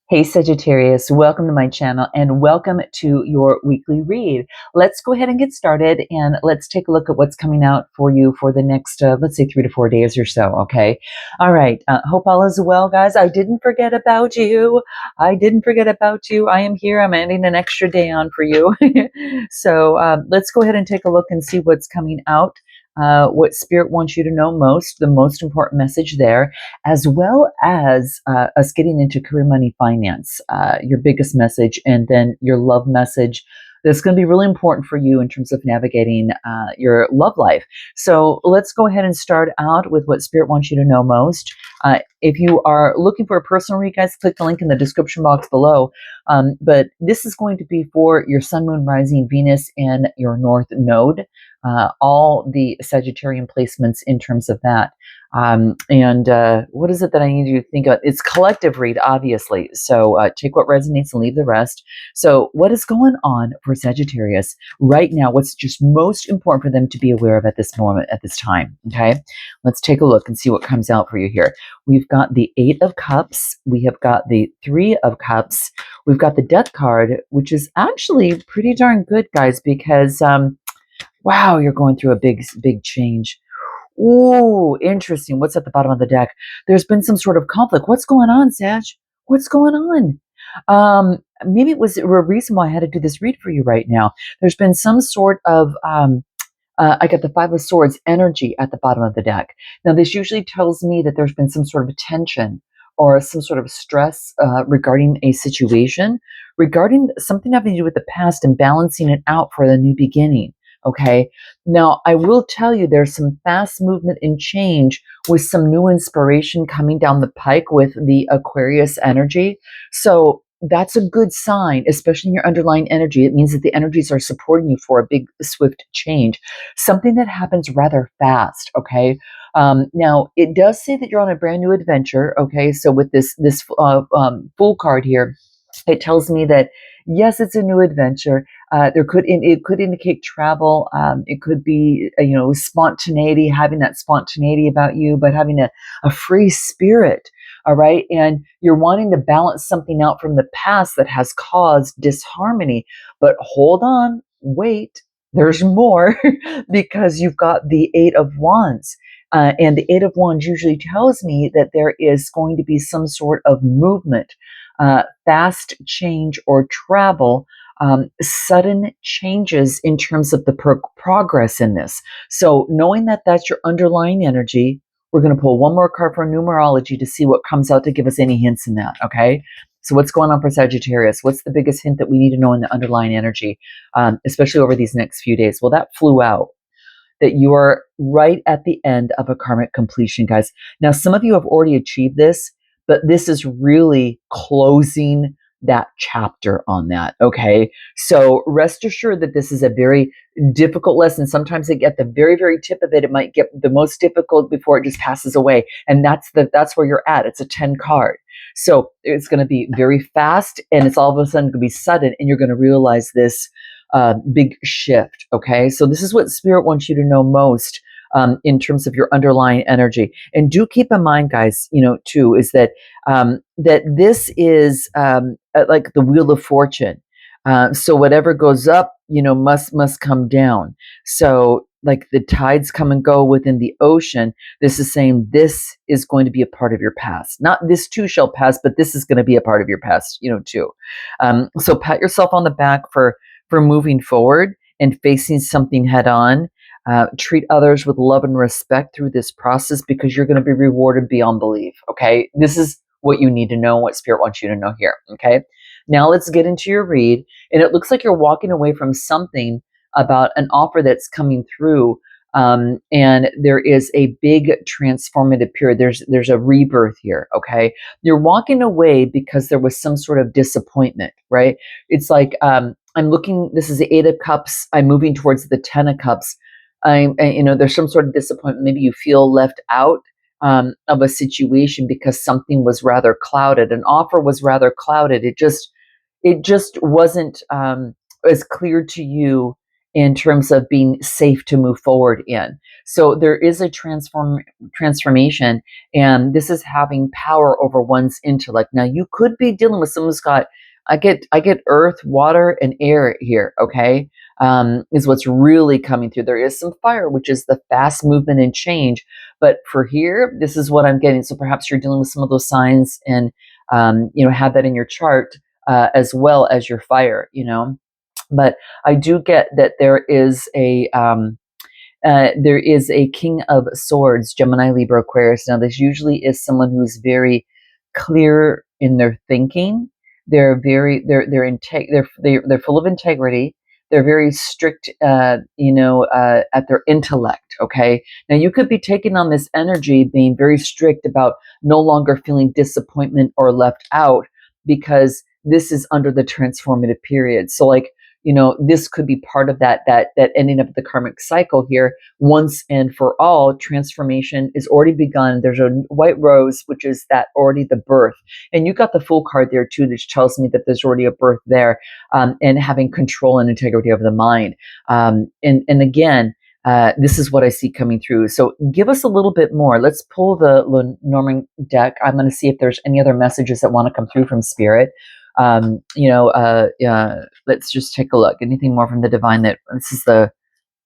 Hey Sagittarius, welcome to my channel and welcome to your weekly read. Let's go ahead and get started and let's take a look at what's coming out for you for the next, let's say 3 to 4 days or so, okay? All right, hope all is well, guys. I didn't forget about you. I didn't forget about you. I am here. I'm adding an extra day on for you. So let's go ahead and take a look and see what's coming out. What Spirit wants you to know most, the most important message there, as well as us getting into career, money, finance, your biggest message, and then your love message. That's going to be really important for you in terms of navigating your love life. So let's go ahead and start out with what Spirit wants you to know most. If you are looking for a personal read, guys, click the link in the description box below. But this is going to be for your Sun, Moon, Rising, Venus, and your North Node. All the Sagittarian placements in terms of that. What is it that I need you to think of? It's collective read, obviously. So take what resonates and leave the rest. So what is going on for Sagittarius right now? What's just most important for them to be aware of at this moment, at this time? Okay, let's take a look and see what comes out for you here. We've got the Eight of Cups. We have got the Three of Cups. We've got the Death card, which is actually pretty darn good, guys, because wow, you're going through a big change. Ooh, interesting. What's at the bottom of the deck? There's been some sort of conflict. What's going on, Sag? What's going on? Maybe it was a reason why I had to do this read for you right now. There's been some sort of, I got the Five of Swords energy at the bottom of the deck. Now, this usually tells me that there's been some sort of tension or some sort of stress regarding a situation, regarding something having to do with the past and balancing it out for the new beginning. Okay. Now, I will tell you there's some fast movement and change with some new inspiration coming down the pike with the Aquarius energy. So that's a good sign, especially in your underlying energy. It means that the energies are supporting you for a big, swift change, something that happens rather fast. Okay. Now, it does say that you're on a brand new adventure. Okay. So with this Fool card here, it tells me that yes, it's a new adventure. It could indicate travel. It could be spontaneity, having that spontaneity about you, but having a free spirit. All right, and you're wanting to balance something out from the past that has caused disharmony. But hold on, wait. There's more because you've got the Eight of Wands. And the Eight of Wands usually tells me that there is going to be some sort of movement, fast change or travel, sudden changes in terms of the progress in this. So knowing that that's your underlying energy, we're going to pull one more card for numerology to see what comes out to give us any hints in that. Okay. So what's going on for Sagittarius? What's the biggest hint that we need to know in the underlying energy, especially over these next few days? Well, that flew out that you are right at the end of a karmic completion, guys. Now, some of you have already achieved this, but this is really closing that chapter on that, okay? So rest assured that this is a very difficult lesson. Sometimes at the very, very tip of it, it might get the most difficult before it just passes away. And that's where you're at. It's a 10 card. So it's going to be very fast and it's all of a sudden going to be sudden and you're going to realize this big shift. Okay. So this is what Spirit wants you to know most in terms of your underlying energy. And do keep in mind, guys, too, is that that this is like the Wheel of Fortune. So whatever goes up, must come down. So like the tides come and go within the ocean, this is saying this is going to be a part of your past. Not this too shall pass, but this is going to be a part of your past, too. So pat yourself on the back for moving forward and facing something head on. Treat others with love and respect through this process because you're going to be rewarded beyond belief. Okay. This is what you need to know, what Spirit wants you to know here. Okay. Now let's get into your read. And it looks like you're walking away from something about an offer that's coming through. And there is a big transformative period. There's a rebirth here. Okay. You're walking away because there was some sort of disappointment, right? It's like, I'm looking, this is the Eight of Cups. I'm moving towards the Ten of Cups. There's some sort of disappointment. Maybe you feel left out of a situation because something was rather clouded. An offer was rather clouded. It just wasn't as clear to you in terms of being safe to move forward in. So there is a transformation, and this is having power over one's intellect. Now you could be dealing with someone who's got, I get earth, water, and air here. Okay, is what's really coming through. There is some fire, which is the fast movement and change. But for here, this is what I'm getting. So perhaps you're dealing with some of those signs, and have that in your chart as well as your fire. But I do get that there is a King of Swords, Gemini, Libra, Aquarius. Now, this usually is someone who's very clear in their thinking. They're full of integrity. They're very strict, at their intellect. Okay. Now, you could be taking on this energy, being very strict about no longer feeling disappointment or left out, because this is under the transformative period. So, like, this could be part of that ending of the karmic cycle here. Once and for all, transformation is already begun. There's a white rose, which is that already the birth. And you got the Fool card there too, which tells me that there's already a birth there, and having control and integrity over the mind. And again, this is what I see coming through. So give us a little bit more. Let's pull the Lenormand deck. I'm going to see if there's any other messages that want to come through from Spirit. Let's just take a look. Anything more from the divine? This is the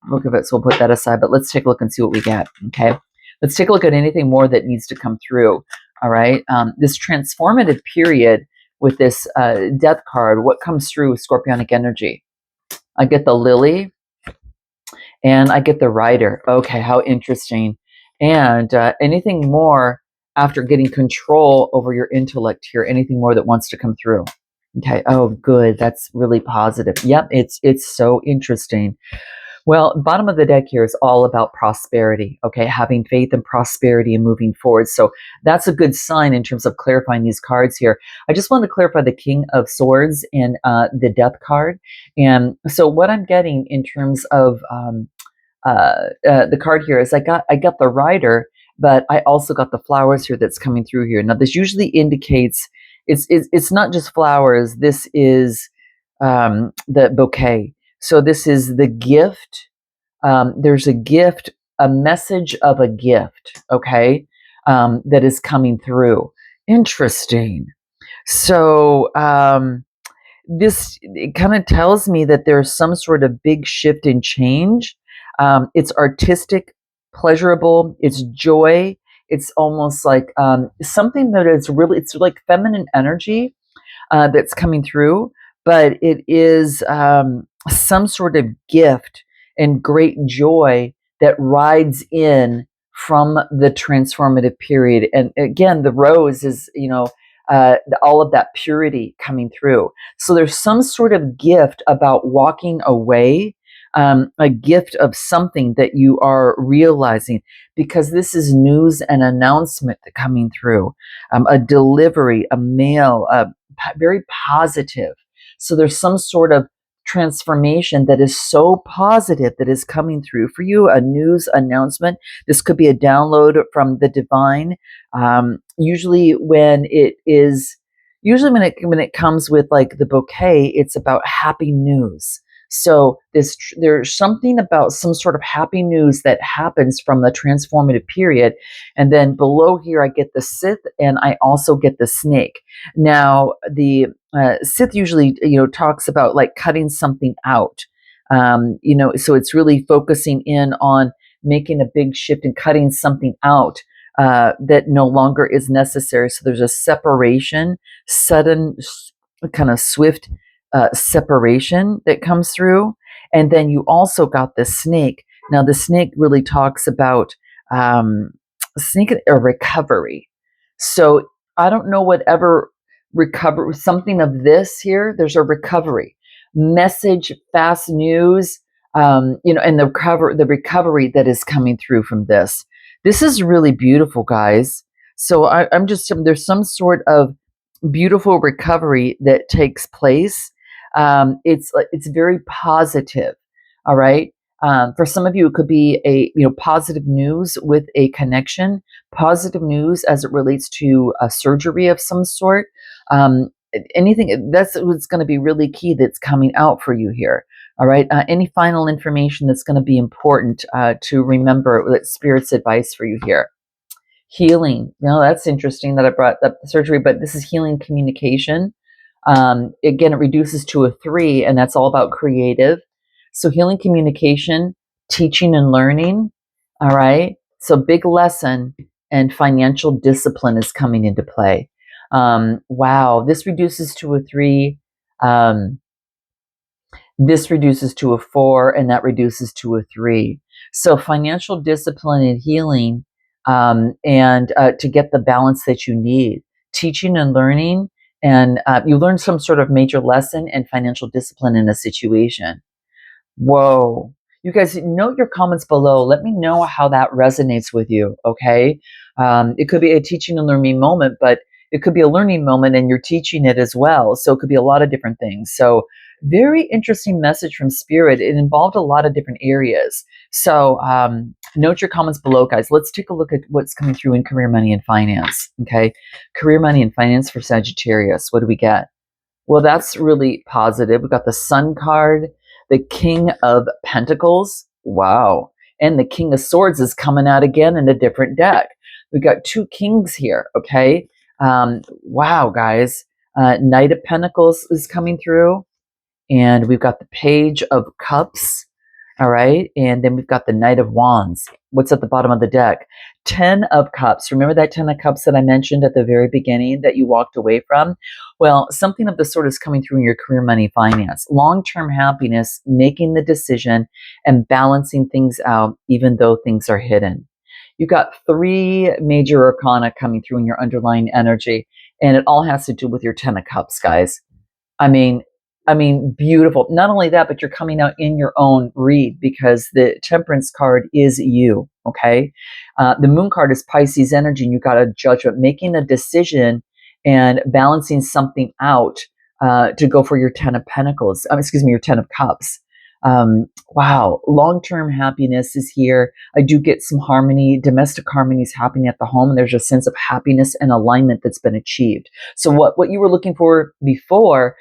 book of it, so we'll put that aside. But let's take a look and see what we get. Okay, let's take a look at anything more that needs to come through. All right, this transformative period with this death card. What comes through with Scorpionic energy? I get the Lily, and I get the Rider. Okay, how interesting. And anything more after getting control over your intellect here? Anything more that wants to come through? Okay. Oh, good. That's really positive. Yep. It's so interesting. Well, bottom of the deck here is all about prosperity. Okay. Having faith and prosperity and moving forward. So that's a good sign in terms of clarifying these cards here. I just want to clarify the King of Swords and the Death card. And so what I'm getting in terms of the card here is I got the Rider, but I also got the flowers here that's coming through here. Now this usually indicates it's not just flowers. This is the bouquet. So this is the gift. There's a gift, a message of a gift. Okay, that is coming through. Interesting. So this kind of tells me that there's some sort of big shift and change. It's artistic, pleasurable. It's joy. It's almost like something that is really, it's like feminine energy that's coming through, but it is some sort of gift and great joy that rides in from the transformative period. And again, the rose is, all of that purity coming through. So there's some sort of gift about walking away, a gift of something that you are realizing, because this is news and announcement coming through, a delivery, a mail, very positive. So there's some sort of transformation that is so positive that is coming through for you, a news announcement. This could be a download from the divine. Usually when it comes with like the bouquet, it's about happy news. So there's something about some sort of happy news that happens from the transformative period. And then below here, I get the Sith, and I also get the snake. Now, the Sith usually, talks about like cutting something out. So it's really focusing in on making a big shift and cutting something out that no longer is necessary. So there's a separation, sudden, kind of swift separation that comes through. And then you also got the snake. Now the snake really talks about snake or recovery. So I don't know whatever recover something of this here. There's a recovery message, fast news, and the recovery that is coming through from this. This is really beautiful, guys. So there's some sort of beautiful recovery that takes place. It's very positive. All right. For some of you, it could be positive news with a connection, positive news as it relates to a surgery of some sort. Anything that's what's going to be really key that's coming out for you here. All right. Any final information that's going to be important to remember that Spirit's advice for you here? Healing. Now that's interesting that I brought up the surgery, but this is healing communication. Again, it reduces to a 3, and that's all about creative. So healing communication, teaching and learning. All right. So big lesson, and financial discipline is coming into play. Wow. This reduces to a 3. This reduces to a 4, and that reduces to a 3. So financial discipline and healing, and to get the balance that you need, teaching and learning, and you learn some sort of major lesson and financial discipline in a situation. Whoa. You guys, note your comments below. Let me know how that resonates with you, okay? It could be a teaching and learning moment, but it could be a learning moment and you're teaching it as well. So it could be a lot of different things. So very interesting message from Spirit. It involved a lot of different areas. So note your comments below, guys. Let's take a look at what's coming through in career, money, and finance, okay? Career, money, and finance for Sagittarius. What do we get? Well, that's really positive. We've got the Sun card, the King of Pentacles. Wow. And the King of Swords is coming out again in a different deck. We've got 2 kings here, okay? Wow, guys. Knight of Pentacles is coming through. And we've got the Page of Cups. All right. And then we've got the Knight of Wands. What's at the bottom of the deck? 10 of Cups. Remember that 10 of Cups that I mentioned at the very beginning that you walked away from? Well, something of the sort is coming through in your career, money, finance. Long-term happiness, making the decision and balancing things out, even though things are hidden. You've got 3 major arcana coming through in your underlying energy, and it all has to do with your 10 of Cups, guys. I mean, beautiful. Not only that, but you're coming out in your own read because the Temperance card is you, okay? The Moon card is Pisces energy, and you got a judgment, making a decision and balancing something out to go for your 10 of Pentacles. Excuse me, your 10 of Cups. Wow, long-term happiness is here. I do get some harmony, domestic harmony is happening at the home, and there's a sense of happiness and alignment that's been achieved. So what you were looking for before,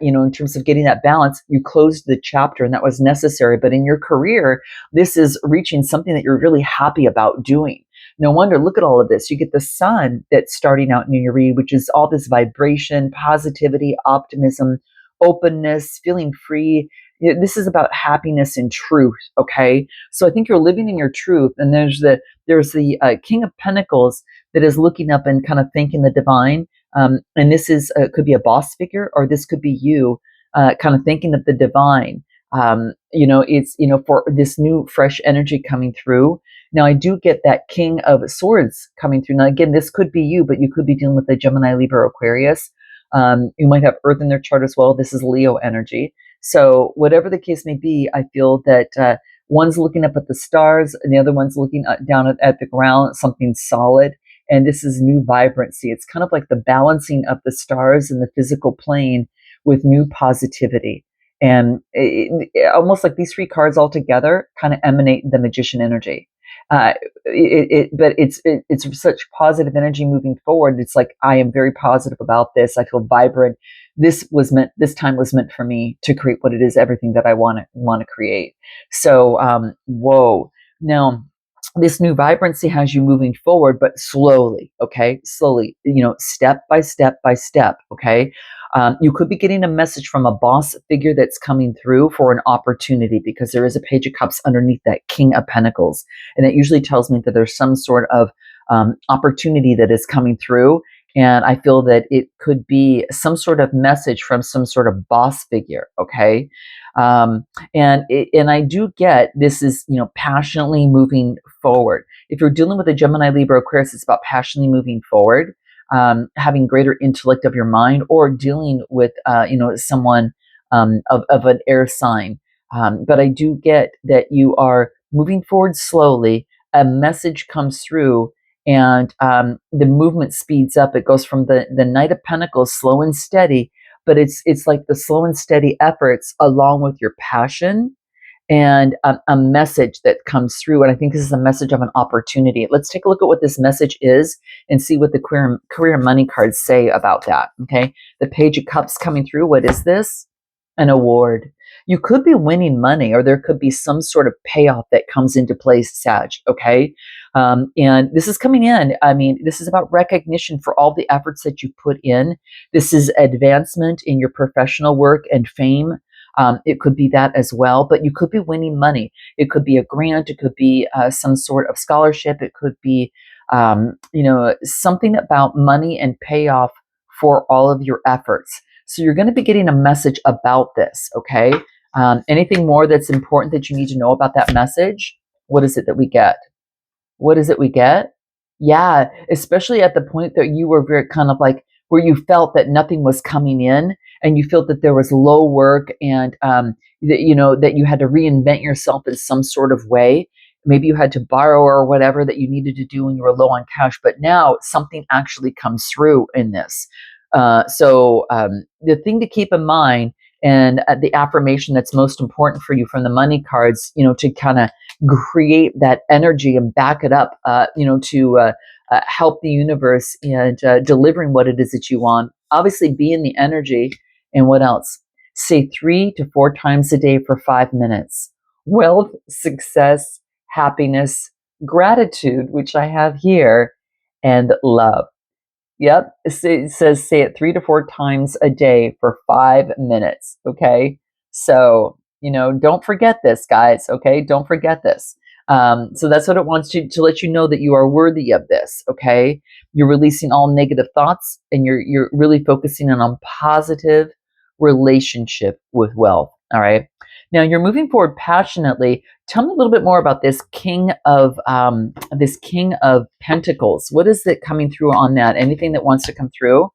in terms of getting that balance, you closed the chapter and that was necessary. But in your career, this is reaching something that you're really happy about doing. No wonder, look at all of this. You get the Sun that's starting out in your read, which is all this vibration, positivity, optimism, openness, feeling free. This is about happiness and truth, okay? So I think you're living in your truth, and there's the King of Pentacles that is looking up and kind of thanking the divine. And this is could be a boss figure, or this could be you kind of thinking of the divine. It's for this new fresh energy coming through. Now I do get that King of Swords coming through. Now again, this could be you, but you could be dealing with the Gemini, Libra, Aquarius. You might have Earth in their chart as well. This is Leo energy. So whatever the case may be, I feel that one's looking up at the stars and the other one's looking down at the ground, something solid. And this is new vibrancy. It's kind of like the balancing of the stars and the physical plane with new positivity. And almost like these 3 cards all together kind of emanate the Magician energy. But it's such positive energy moving forward. It's like, I am very positive about this. I feel vibrant. This time was meant for me to create what it is, everything that I want to create. So, whoa. Now, this new vibrancy has you moving forward, but slowly, okay? Slowly, step by step by step, okay? You could be getting a message from a boss figure that's coming through for an opportunity, because there is a Page of Cups underneath that King of Pentacles. And it usually tells me that there's some sort of opportunity that is coming through. And I feel that it could be some sort of message from some sort of boss figure, okay? And I do get this is, passionately moving forward. If you're dealing with a Gemini, Libra, Aquarius, it's about passionately moving forward, having greater intellect of your mind, or dealing with, someone of an air sign. But I do get that you are moving forward slowly. A message comes through, and the movement speeds up. It goes from the Knight of Pentacles, slow and steady, but it's like the slow and steady efforts along with your passion and a message that comes through. And I think this is a message of an opportunity. Let's take a look at what this message is and see what the career and money cards say about that. Okay. The Page of Cups coming through. What is this? An award. You could be winning money, or there could be some sort of payoff that comes into place, Sag, okay? And this is coming in. I mean, this is about recognition for all the efforts that you put in. This is advancement in your professional work and fame. It could be that as well, but you could be winning money. It could be a grant. It could be some sort of scholarship. It could be, something about money and payoff for all of your efforts. So you're going to be getting a message about this, okay? Anything more that's important that you need to know about that message? What is it that we get? What is it we get? Yeah, especially at the point that you were very kind of like where you felt that nothing was coming in, and you felt that there was low work, and that you had to reinvent yourself in some sort of way. Maybe you had to borrow or whatever that you needed to do when you were low on cash, but now something actually comes through in this. So the thing to keep in mind, and the affirmation that's most important for you from the money cards, to kind of create that energy and back it up, to help the universe and delivering what it is that you want. Obviously, be in the energy. And what else? Say 3 to 4 times a day for 5 minutes. Wealth, success, happiness, gratitude, which I have here, and love. Yep. It says say it 3 to 4 times a day for 5 minutes. Okay. So, don't forget this, guys. Okay. Don't forget this. So that's what it wants to let you know that you are worthy of this. Okay. You're releasing all negative thoughts, and you're really focusing on positive relationship with wealth. All right. Now you're moving forward passionately. Tell me a little bit more about this King of Pentacles. What is it coming through on that? Anything that wants to come through?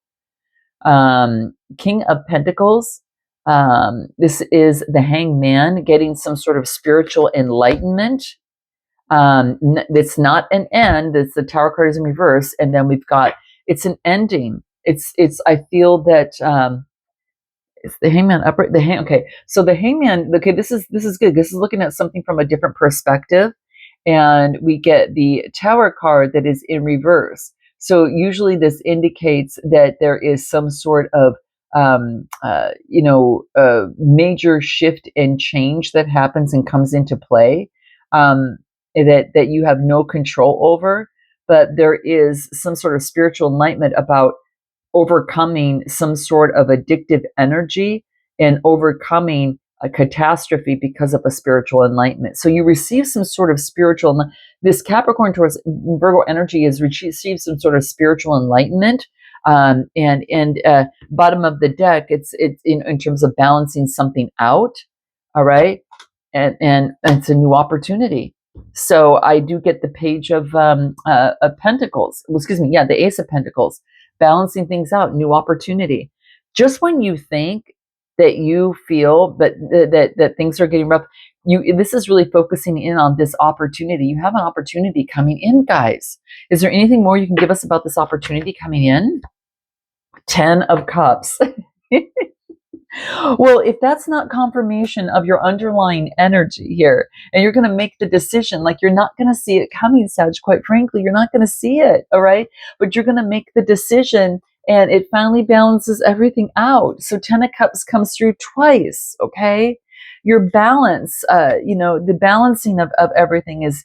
King of Pentacles. This is the Hangman, getting some sort of spiritual enlightenment. It's not an end. It's the Tower card is in reverse, and then we've got it's an ending. It's. I feel that. It's the Hangman upright. Okay, so the Hangman. Okay, this is good. This is looking at something from a different perspective, and we get the Tower card that is in reverse. So usually this indicates that there is some sort of major shift and change that happens and comes into play, that you have no control over, but there is some sort of spiritual enlightenment about overcoming some sort of addictive energy and overcoming a catastrophe because of a spiritual enlightenment. So you receive some sort of this Capricorn towards Virgo energy has received some sort of spiritual enlightenment. And bottom of the deck, it's in terms of balancing something out. All right. And it's a new opportunity. So I do get the Page of Pentacles. Well, excuse me. Yeah. The Ace of Pentacles. Balancing things out, new opportunity. Just when you think that you feel that things are getting rough, this is really focusing in on this opportunity. You have an opportunity coming in, guys. Is there anything more you can give us about this opportunity coming in? 10 of Cups. Well, if that's not confirmation of your underlying energy here, and you're going to make the decision, like you're not going to see it coming, Sag, quite frankly, you're not going to see it, all right? But you're going to make the decision, and it finally balances everything out. So 10 of Cups comes through twice, okay? Your balance, the balancing of everything is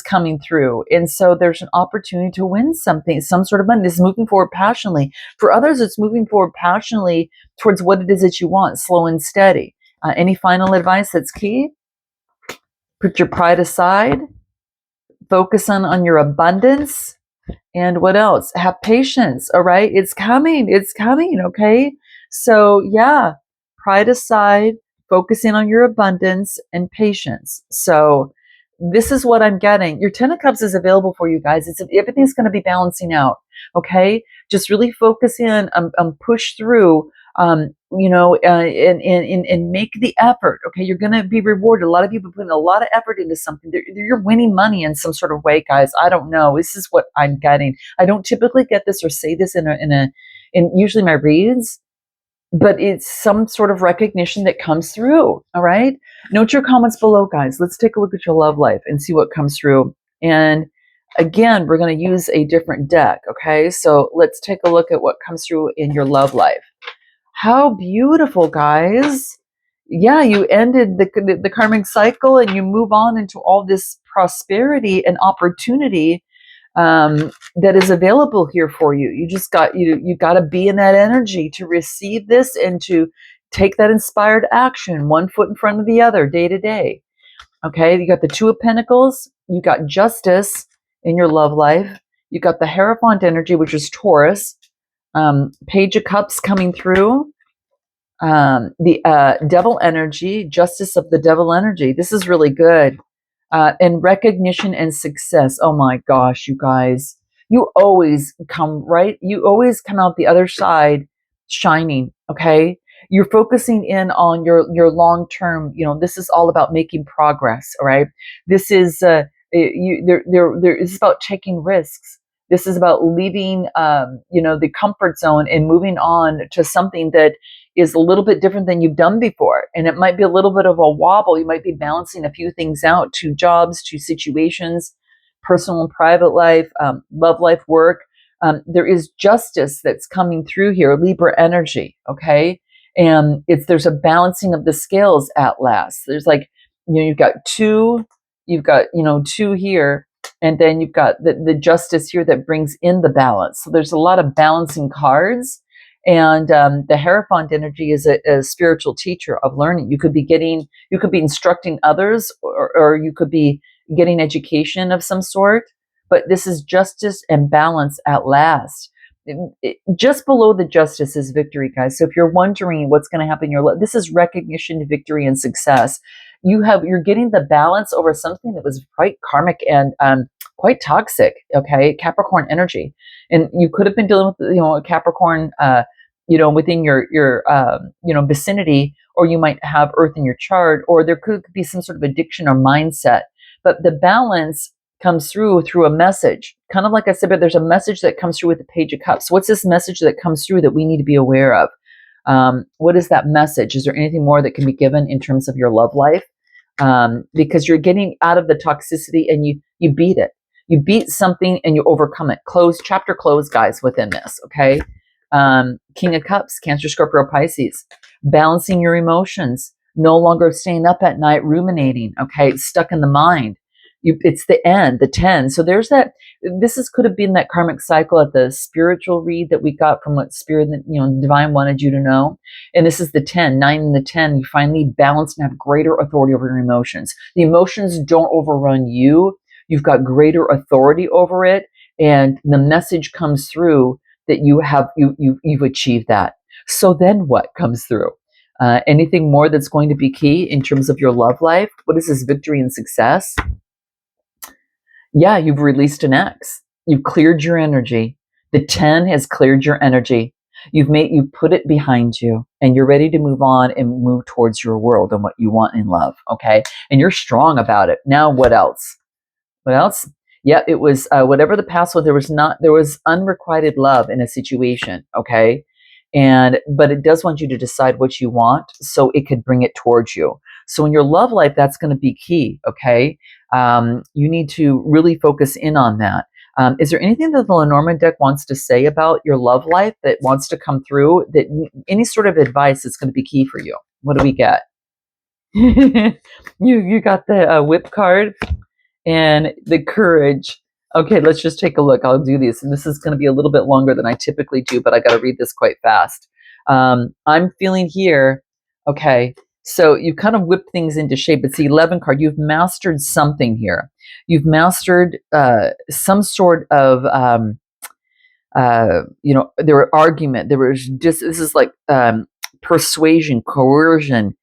coming through. And so there's an opportunity to win something, some sort of money. This is moving forward passionately. For others, it's moving forward passionately towards what it is that you want, slow and steady. Any final advice that's key? Put your pride aside. Focus on your abundance. And what else? Have patience, all right? It's coming, okay? So yeah, pride aside, focusing on your abundance and patience. So this is what I'm getting. Your 10 of Cups is available for you guys. Everything's going to be balancing out, okay? Just really focus in, push through, and make the effort, okay? You're going to be rewarded. A lot of people putting a lot of effort into something. You're winning money in some sort of way, guys. I don't know. This is what I'm getting. I don't typically get this or say this in usually my reads, but it's some sort of recognition that comes through. All right. Note your comments below, guys. Let's take a look at your love life and see what comes through. And again, we're going to use a different deck. Okay. So let's take a look at what comes through in your love life. How beautiful, guys. yeah, you ended the karmic cycle and you move on into all this prosperity and opportunity that is available here for you. You just you got to be in that energy to receive this and to take that inspired action, one foot in front of the other, day to day. Okay, you got the Two of Pentacles, you got justice in your love life, you got the Hierophant energy, which is Taurus, Page of Cups coming through, the Devil energy, Justice of the Devil energy. This is really good. And recognition and success. Oh my gosh, you guys, you always come right. You always come out the other side shining. Okay, you're focusing in on your long term. You know, this is all about making progress. All right, this is there is about taking risks. This is about leaving, the comfort zone and moving on to something that is a little bit different than you've done before. And it might be a little bit of a wobble. You might be balancing a few things out, to jobs, to situations, personal and private life, love life, work. There is justice that's coming through here, Libra energy, okay? And there's a balancing of the scales at last. There's like, you've got two here, and then you've got the justice here that brings in the balance. So there's a lot of balancing cards. And the Hierophant energy is a spiritual teacher of learning. You could be instructing others, or you could be getting education of some sort. But this is justice and balance at last. Just below the justice is victory, guys. So if you're wondering what's going to happen in your life, this is recognition, victory, and success. You're getting the balance over something that was quite karmic and quite toxic. Okay, Capricorn energy, and you could have been dealing with a Capricorn, within your vicinity, or you might have Earth in your chart, or there could be some sort of addiction or mindset. But the balance comes through a message, kind of like I said. But there's a message that comes through with the Page of Cups. What's this message that comes through that we need to be aware of? What is that message? Is there anything more that can be given in terms of your love life? Because you're getting out of the toxicity and you beat it. You beat something and you overcome it. Chapter close, guys, within this, okay? King of Cups, Cancer, Scorpio, Pisces. Balancing your emotions. No longer staying up at night ruminating, okay? Stuck in the mind. It's the end, the 10. So there's that. Could have been that karmic cycle at the spiritual read that we got from what Spirit, Divine wanted you to know. And this is the 10, 9 and the 10. You finally balance and have greater authority over your emotions. The emotions don't overrun you. You've got greater authority over it. And the message comes through that you've achieved that. So then what comes through? Anything more that's going to be key in terms of your love life? What is this victory and success? Yeah, you've released an X. You've cleared your energy. The 10 has cleared your energy. You put it behind you, and you're ready to move on and move towards your world and what you want in love. Okay. And you're strong about it. Now, what else? What else? Yeah, it was whatever the past was. There was unrequited love in a situation. Okay. But it does want you to decide what you want so it could bring it towards you. So in your love life, that's going to be key. Okay. You need to really focus in on that. Is there anything that the Lenormand deck wants to say about your love life that wants to come through, that any sort of advice that's going to be key for you? What do we get? You got the whip card and the courage. Okay, let's just take a look. I'll do this, and this is going to be a little bit longer than I typically do, but I got to read this quite fast. I'm feeling here. Okay, so you kind of whip things into shape. It's the 11 card. You've mastered something here. You've mastered some sort of, there were argument. There was just, this is like persuasion, coercion,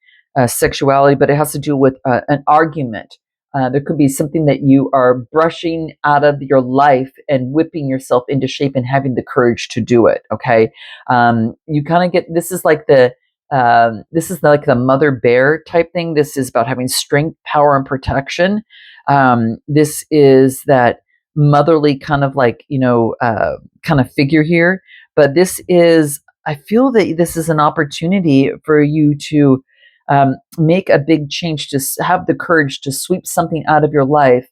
sexuality, but it has to do with an argument. There could be something that you are brushing out of your life and whipping yourself into shape and having the courage to do it. Okay. You kind of get, this is like the mother bear type thing. This is about having strength, power, and protection. This is that motherly kind of like, kind of figure here. But I feel that this is an opportunity for you to make a big change, to have the courage to sweep something out of your life,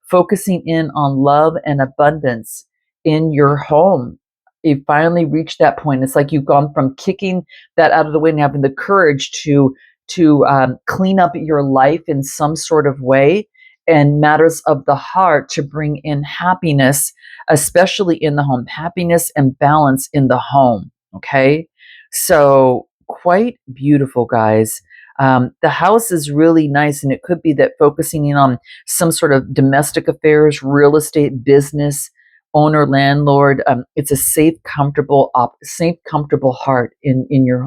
focusing in on love and abundance in your home. You finally reached that point. It's like you've gone from kicking that out of the way and having the courage to to clean up your life in some sort of way, and matters of the heart to bring in happiness, especially in the home, happiness and balance in the home. Okay. So, quite beautiful, guys. The house is really nice, and it could be that focusing in on some sort of domestic affairs, real estate, business, owner, landlord. It's a safe, comfortable heart in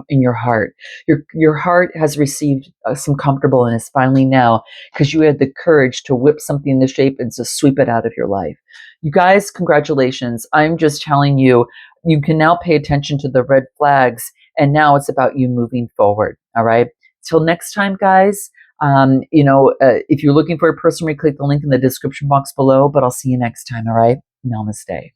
your heart. Your heart has received some comfortableness finally now, because you had the courage to whip something into shape and to sweep it out of your life. You guys, congratulations! I'm just telling you, you can now pay attention to the red flags, and now it's about you moving forward. All right. Till next time, guys. If you're looking for a person, click the link in the description box below. But I'll see you next time. All right. Namaste.